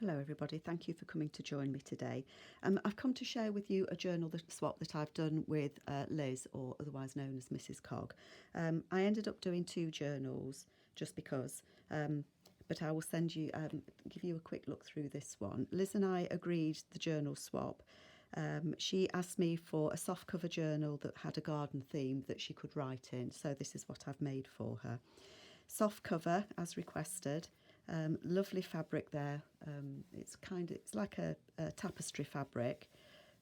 Hello everybody, thank you for coming to join me today. I've come to share with you a journal swap that I've done with Liz, or otherwise known as Mrs. Cog. I ended up doing 2 journals just because, but I will give you a quick look through this one. Liz and I agreed the journal swap. She asked me for a soft cover journal that had a garden theme that she could write in, so this is what I've made for her. Soft cover as requested. Lovely fabric there. It's like a tapestry fabric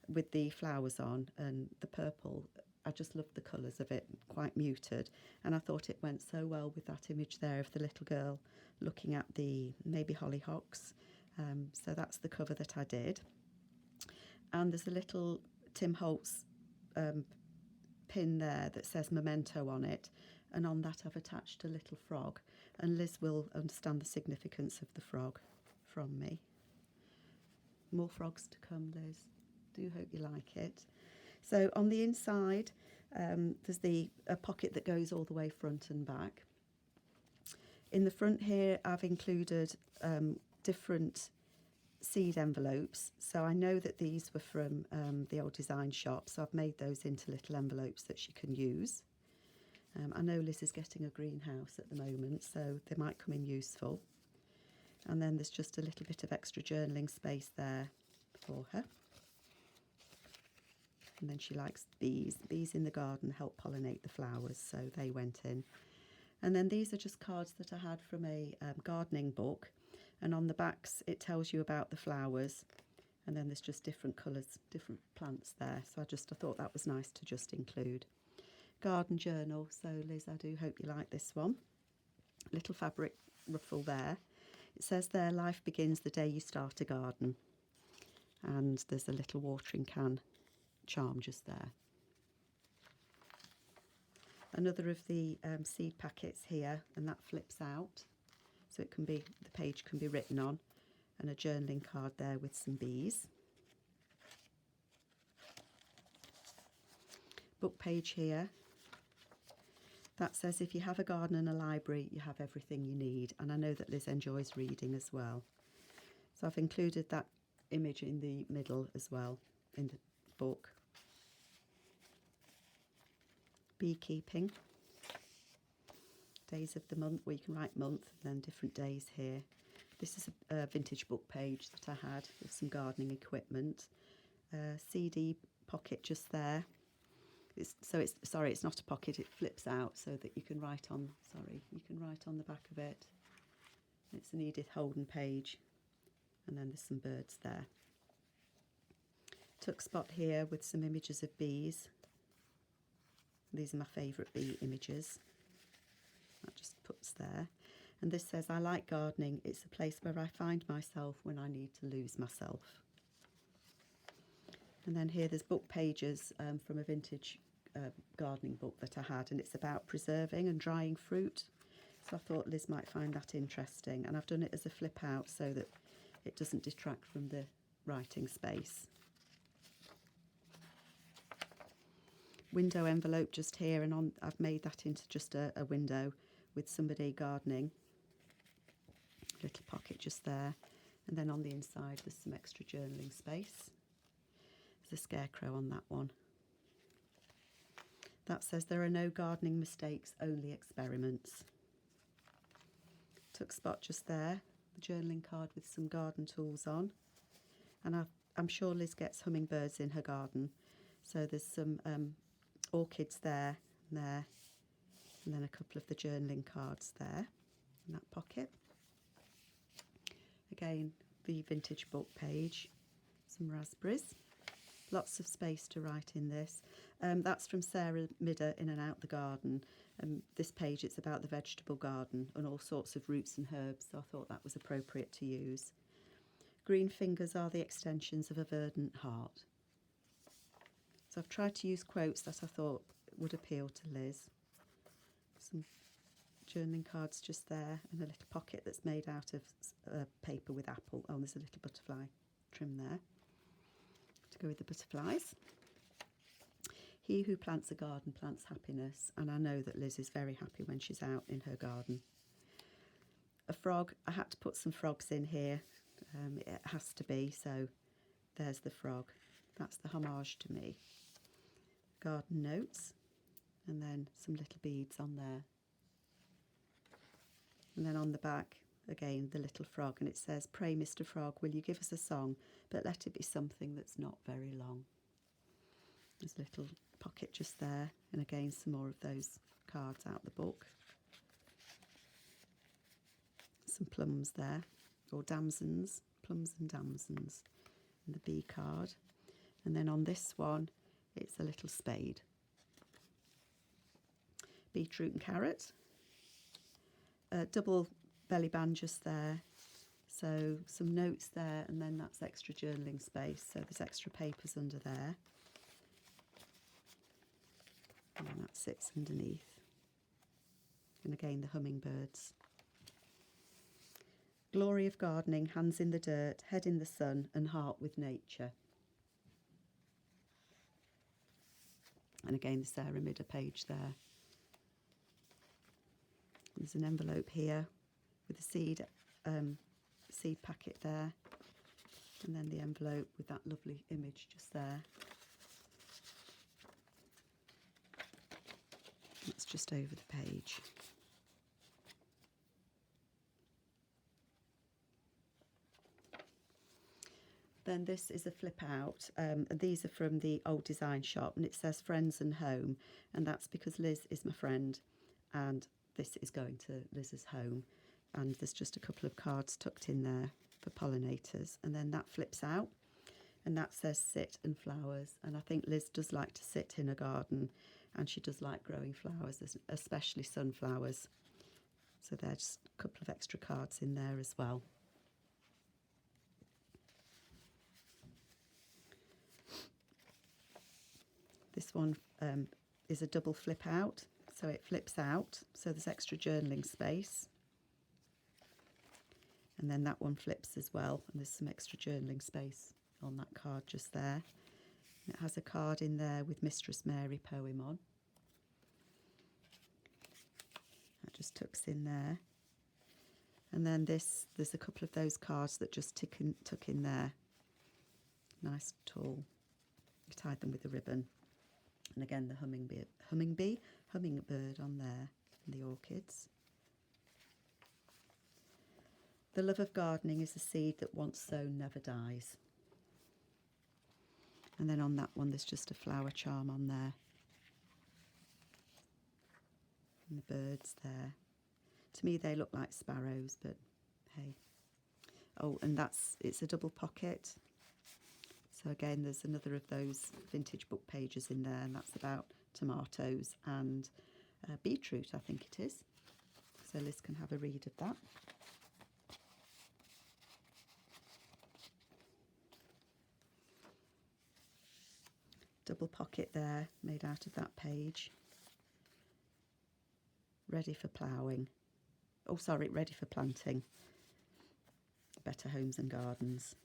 with the flowers on, and the purple. I just love the colours of it, quite muted, and I thought it went so well with that image there of the little girl looking at the maybe hollyhocks. So that's the cover that I did, and there's a little Tim Holtz pin there that says Memento on it, and on that I've attached a little frog, and Liz will understand the significance of the frog from me. More frogs to come, Liz. Do hope you like it. So on the inside there's a pocket that goes all the way front and back. In the front here I've included different seed envelopes, so I know that these were from the old design shop, so I've made those into little envelopes that she can use. I know Liz is getting a greenhouse at the moment, so they might come in useful. And then there's just a little bit of extra journaling space there for her. And then she likes bees. Bees in the garden help pollinate the flowers, so they went in. And then these are just cards that I had from a gardening book. And on the backs it tells you about the flowers. And then there's just different colours, different plants there. So I thought that was nice to just include. Garden journal, so Liz, I do hope you like this one. Little fabric ruffle there. It says there, life begins the day you start a garden. And there's a little watering can charm just there. Another of the seed packets here, and that flips out. So the page can be written on, and a journaling card there with some bees. Book page here. That says if you have a garden and a library, you have everything you need. And I know that Liz enjoys reading as well. So I've included that image in the middle as well in the book. Beekeeping. Days of the month, where you can write month and then different days here. This is a vintage book page that I had with some gardening equipment. CD pocket just there. It's not a pocket, it flips out so that you can write on the back of it. It's an Edith Holden page, and then there's some birds there. Tuck spot here with some images of bees. These are my favourite bee images. That just puts there. And this says, I like gardening, it's a place where I find myself when I need to lose myself. And then here there's book pages from a vintage gardening book that I had, and it's about preserving and drying fruit. So I thought Liz might find that interesting, and I've done it as a flip out so that it doesn't detract from the writing space. Window envelope just here, and I've made that into just a window with somebody gardening. Little pocket just there, and then on the inside there's some extra journaling space. There's a scarecrow on that one. That says there are no gardening mistakes, only experiments. Tuck spot just there, the journaling card with some garden tools on. And I'm sure Liz gets hummingbirds in her garden. So there's some orchids there, and then a couple of the journaling cards there in that pocket. Again, the vintage book page, some raspberries. Lots of space to write in this. That's from Sarah Midder, In and Out the Garden. This page, it's about the vegetable garden and all sorts of roots and herbs, so I thought that was appropriate to use. Green fingers are the extensions of a verdant heart. So I've tried to use quotes that I thought would appeal to Liz. Some journaling cards just there, and a little pocket that's made out of paper with apple. Oh, there's a little butterfly trim there to go with the butterflies. He who plants a garden plants happiness, and I know that Liz is very happy when she's out in her garden. A frog, I had to put some frogs in here. has to be. So there's the frog. That's the homage to me. Garden notes, and then some little beads on there. And then on the back, again, the little frog, and it says, "Pray, Mr. Frog, will you give us a song, but let it be something that's not very long." There's a little pocket just there, and again, some more of those cards out the book. Some plums there, or damsons, plums and damsons, and the B card. And then on this one, it's a little spade. Beetroot and carrot. Double belly band just there. So some notes there, and then that's extra journaling space. So there's extra papers under there. And that sits underneath. And again, the hummingbirds. Glory of gardening, hands in the dirt, head in the sun, and heart with nature. And again, the Sarah Midder page there. There's an envelope here with a seed packet there. And then the envelope with that lovely image just there. It's just over the page. Then this is a flip out, and these are from the old design shop, and it says friends and home, and that's because Liz is my friend, and this is going to Liz's home, and there's just a couple of cards tucked in there for pollinators, and then that flips out, and that says sit and flowers, and I think Liz does like to sit in a garden, and she does like growing flowers, especially sunflowers, so there's a couple of extra cards in there as well. This one is a double flip out, so it flips out, so there's extra journaling space. And then that one flips as well, and there's some extra journaling space on that card just there. And it has a card in there with Mistress Mary poem on. That just tucks in there. And then there's a couple of those cards that just tuck in there. Nice tall. You tied them with a ribbon. And again, the hummingbird on there, and the orchids. The love of gardening is a seed that once sown never dies. And then on that one, there's just a flower charm on there. And the birds there. To me, they look like sparrows, but hey. Oh, and it's a double pocket. So again, there's another of those vintage book pages in there, and that's about tomatoes and beetroot, I think it is. So Liz can have a read of that. Double pocket there, made out of that page. Ready for ploughing. Oh, sorry, ready for planting. Better Homes and Gardens.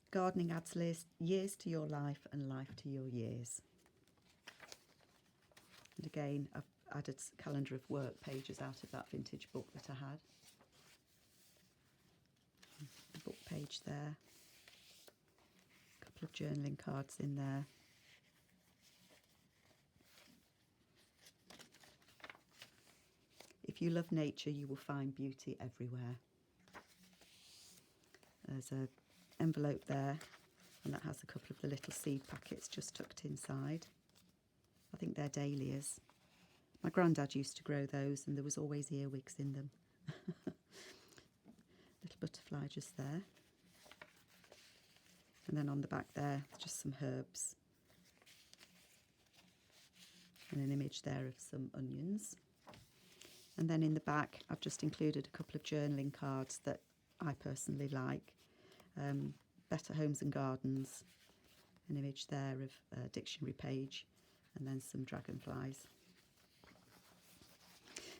Gardening adds years to your life and life to your years. And again, I've added calendar of work pages out of that vintage book that I had. The book page there. A couple of journaling cards in there. If you love nature, you will find beauty everywhere. There's a envelope there, and that has a couple of the little seed packets just tucked inside. I think they're dahlias. My granddad used to grow those, and there was always earwigs in them. Little butterfly just there. And then on the back there, just some herbs. And an image there of some onions. And then in the back, I've just included a couple of journaling cards that I personally like. Better Homes and Gardens, an image there of a dictionary page, and then some dragonflies.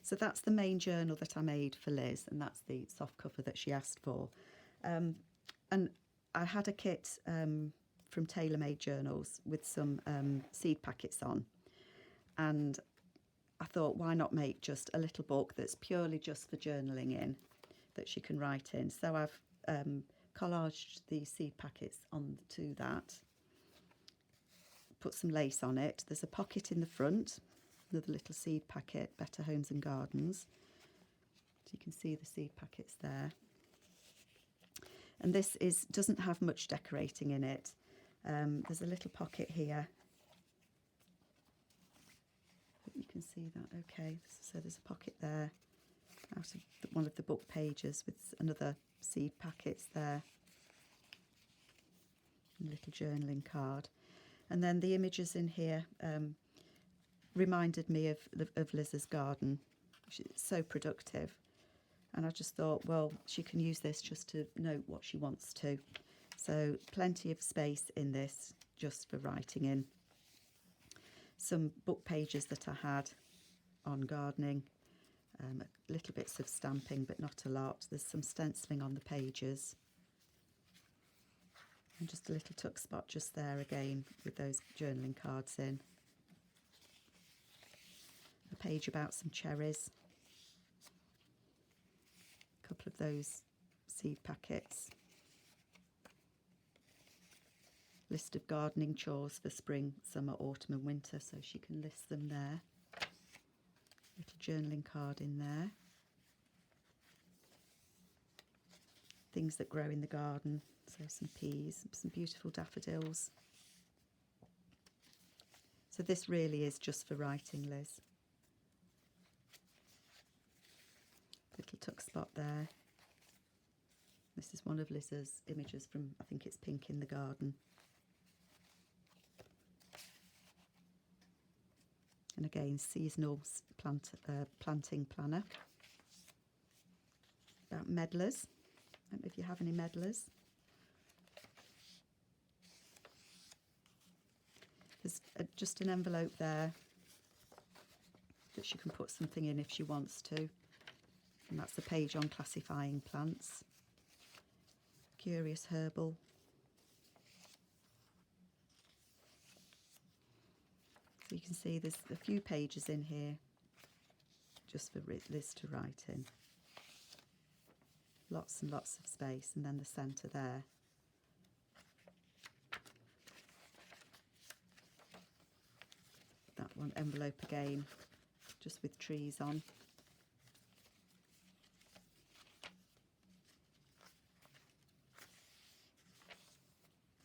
So that's the main journal that I made for Liz, and that's the soft cover that she asked for. And I had a kit from TaylorMade journals with some seed packets on, and I thought, why not make just a little book that's purely just for journaling in, that she can write in. So I've collaged the seed packets onto that, put some lace on it. There's a pocket in the front, another little seed packet, Better Homes and Gardens. So you can see the seed packets there. And this doesn't have much decorating in it. There's a little pocket here. You can see that okay. So there's a pocket there out of one of the book pages with another seed packets there. And a little journaling card. And then the images in here reminded me of Liz's garden. She's so productive. And I just thought, well, she can use this just to note what she wants to. So plenty of space in this just for writing in. Some book pages that I had on gardening, little bits of stamping, but not a lot. There's some stenciling on the pages. And just a little tuck spot just there again with those journaling cards in. A page about some cherries. A couple of those seed packets. List of gardening chores for spring, summer, autumn and winter, so she can list them there. Little journaling card in there. Things that grow in the garden, so some peas, some beautiful daffodils. So this really is just for writing, Liz. Little tuck spot there. This is one of Liz's images from, I think it's Pink in the Garden. And again, seasonal planting planner. About medlars. I don't know if you have any medlars. There's just an envelope there that she can put something in if she wants to. And that's the page on classifying plants. Curious Herbal. So you can see there's a few pages in here just for Liz to write in. Lots and lots of space, and then the centre there. That one envelope again, just with trees on.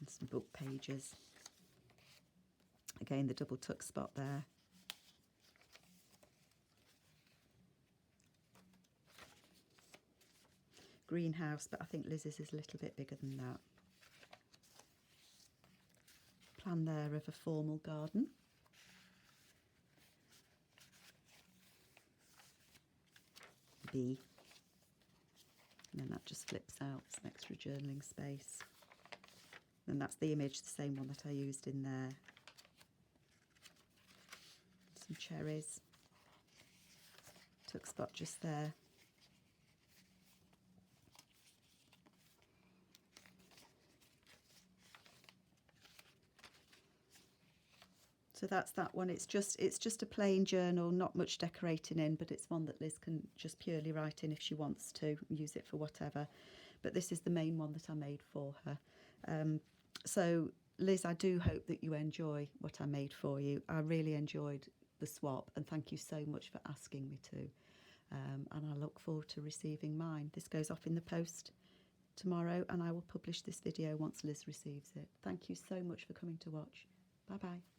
And some book pages. Again, the double tuck spot there. Greenhouse, but I think Liz's is a little bit bigger than that. Plan there of a formal garden. B. And then that just flips out, some extra journaling space. And that's the image, the same one that I used in there. Some cherries. Tuck spot just there. So that's that one. It's just a plain journal, not much decorating in, but it's one that Liz can just purely write in if she wants to, use it for whatever. But this is the main one that I made for her. So Liz, I do hope that you enjoy what I made for you. I really enjoyed the swap, and thank you so much for asking me to. And I look forward to receiving mine. This goes off in the post tomorrow, and I will publish this video once Liz receives it. Thank you so much for coming to watch. Bye bye.